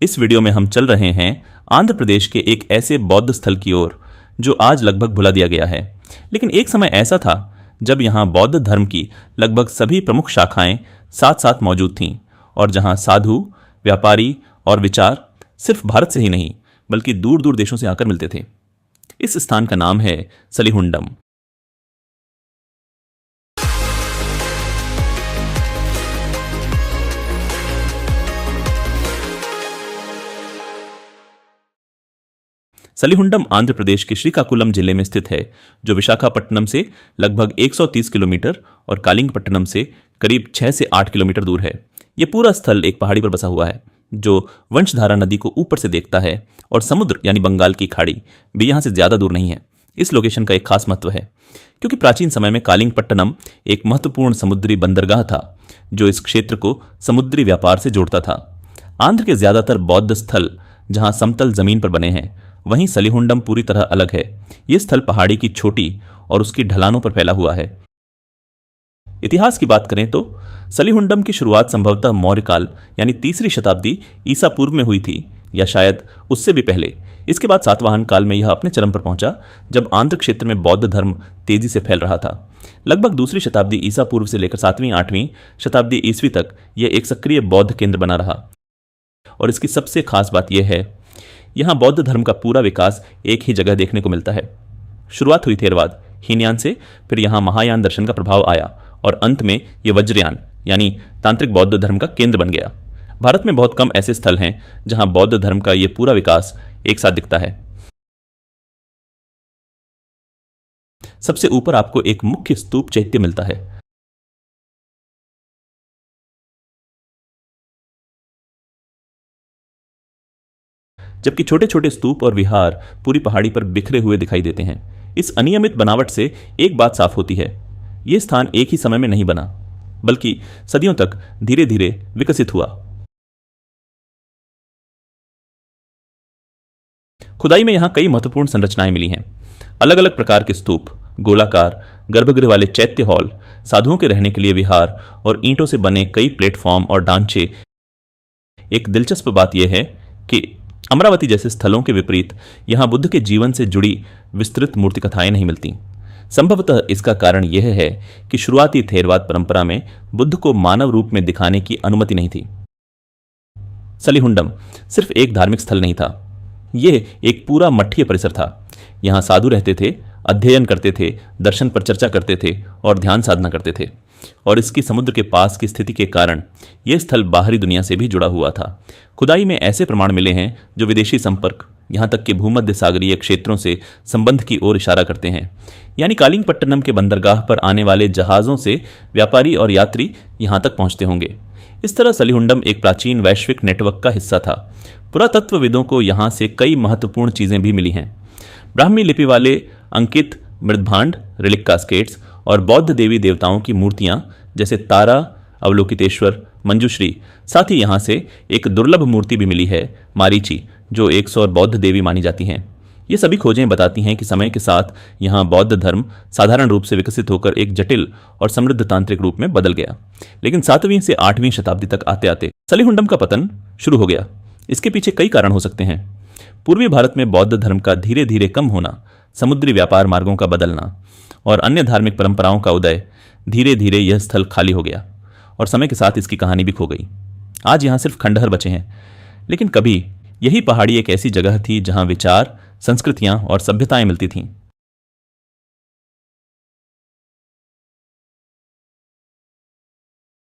इस वीडियो में हम चल रहे हैं आंध्र प्रदेश के एक ऐसे बौद्ध स्थल की ओर जो आज लगभग भुला दिया गया है, लेकिन एक समय ऐसा था जब यहाँ बौद्ध धर्म की लगभग सभी प्रमुख शाखाएं साथ साथ मौजूद थीं और जहाँ साधु, व्यापारी और विचार सिर्फ भारत से ही नहीं बल्कि दूर दूर देशों से आकर मिलते थे। इस स्थान का नाम है सलिहुंडम। सलिहुंडम आंध्र प्रदेश के श्रीकाकुलम जिले में स्थित है, जो विशाखापट्टनम से लगभग 130 किलोमीटर और कालिंगपट्टनम से करीब 6 से 8 किलोमीटर दूर है। यह पूरा स्थल एक पहाड़ी पर बसा हुआ है जो वंशधारा नदी को ऊपर से देखता है और समुद्र यानी बंगाल की खाड़ी भी यहाँ से ज्यादा दूर नहीं है। इस लोकेशन का एक खास महत्व है क्योंकि प्राचीन समय में कालिंगपट्टनम एक महत्वपूर्ण समुद्री बंदरगाह था जो इस क्षेत्र को समुद्री व्यापार से जोड़ता था। आंध्र के ज्यादातर बौद्ध स्थल जहाँ समतल जमीन पर बने हैं, वहीं सलिहुंडम पूरी तरह अलग है। यह स्थल पहाड़ी की छोटी और उसकी ढलानों पर फैला हुआ है। इतिहास की बात करें तो सलिहुंडम की शुरुआत संभवतः मौर्य काल यानी 3री शताब्दी ईसा पूर्व में हुई थी या शायद उससे भी पहले। इसके बाद सातवाहन काल में यह अपने चरम पर पहुंचा जब आंध्र क्षेत्र में बौद्ध धर्म तेजी से फैल रहा था। लगभग 2री शताब्दी ईसा पूर्व से लेकर 7वीं-8वीं शताब्दी ईस्वी तक यह एक सक्रिय बौद्ध केंद्र बना रहा और इसकी सबसे खास बात यह है यहाँ बौद्ध धर्म का पूरा विकास एक ही जगह देखने को मिलता है। शुरुआत हुई थेरवाद हीनयान से, फिर यहाँ महायान दर्शन का प्रभाव आया और अंत में यह वज्रयान यानी तांत्रिक बौद्ध धर्म का केंद्र बन गया। भारत में बहुत कम ऐसे स्थल हैं जहां बौद्ध धर्म का यह पूरा विकास एक साथ दिखता है। सबसे ऊपर आपको एक मुख्य स्तूप चैत्य मिलता है। जबकि छोटे छोटे स्तूप और विहार पूरी पहाड़ी पर बिखरे हुए दिखाई देते हैं। इस अनियमित बनावट से एक बात साफ होती है, यह स्थान एक ही समय में नहीं बना बल्कि सदियों तक धीरे धीरे विकसित हुआ। खुदाई में यहां कई महत्वपूर्ण संरचनाएं मिली हैं। अलग अलग प्रकार के स्तूप, गोलाकार गर्भगृह वाले चैत्य हॉल, साधुओं के रहने के लिए विहार और ईंटों से बने कई प्लेटफॉर्म और ढांचे। एक दिलचस्प बात यह है कि अमरावती जैसे स्थलों के विपरीत यहां बुद्ध के जीवन से जुड़ी विस्तृत मूर्ति कथाएं नहीं मिलती। संभवतः इसका कारण यह है कि शुरुआती थेरवाद परंपरा में बुद्ध को मानव रूप में दिखाने की अनुमति नहीं थी। सलिहुंडम सिर्फ एक धार्मिक स्थल नहीं था, यह एक पूरा मठीय परिसर था। यहां साधु रहते थे, अध्ययन करते थे, दर्शन पर चर्चा करते थे और ध्यान साधना करते थे। और इसकी समुद्र के पास की स्थिति के कारण यह स्थल बाहरी दुनिया से भी जुड़ा हुआ था। खुदाई में ऐसे प्रमाण मिले हैं जो विदेशी संपर्क, यहां तक कि भूमध्य सागरीय क्षेत्रों से संबंध की ओर इशारा करते हैं। यानी कालिंगपट्टनम के बंदरगाह पर आने वाले जहाजों से व्यापारी और यात्री यहां तक पहुंचते होंगे। इस तरह सलिहुंडम एक प्राचीन वैश्विक नेटवर्क का हिस्सा था। पुरातत्वविदों को यहां से कई महत्वपूर्ण चीजें भी मिली हैं। ब्राह्मी लिपि वाले अंकित मृदभांड, रिलिक कास्केट्स और बौद्ध देवी देवताओं की मूर्तियां जैसे तारा, अवलोकितेश्वर, मंजूश्री। साथ ही यहां से एक दुर्लभ मूर्ति भी मिली है, मारीची, जो 100 बौद्ध देवी मानी जाती हैं। ये सभी खोजें बताती हैं कि समय के साथ यहाँ बौद्ध धर्म साधारण रूप से विकसित होकर एक जटिल और समृद्ध तांत्रिक रूप में बदल गया। लेकिन 7वीं से 8वीं शताब्दी तक आते आते सलिहुंडम का पतन शुरू हो गया। इसके पीछे कई कारण हो सकते हैं। पूर्वी भारत में बौद्ध धर्म का धीरे धीरे कम होना, समुद्री व्यापार मार्गों का बदलना और अन्य धार्मिक परंपराओं का उदय। धीरे धीरे यह स्थल खाली हो गया और समय के साथ इसकी कहानी भी खो गई। आज यहाँ सिर्फ खंडहर बचे हैं, लेकिन कभी यही पहाड़ी एक ऐसी जगह थी जहाँ विचार, संस्कृतियां और सभ्यताएं मिलती थीं।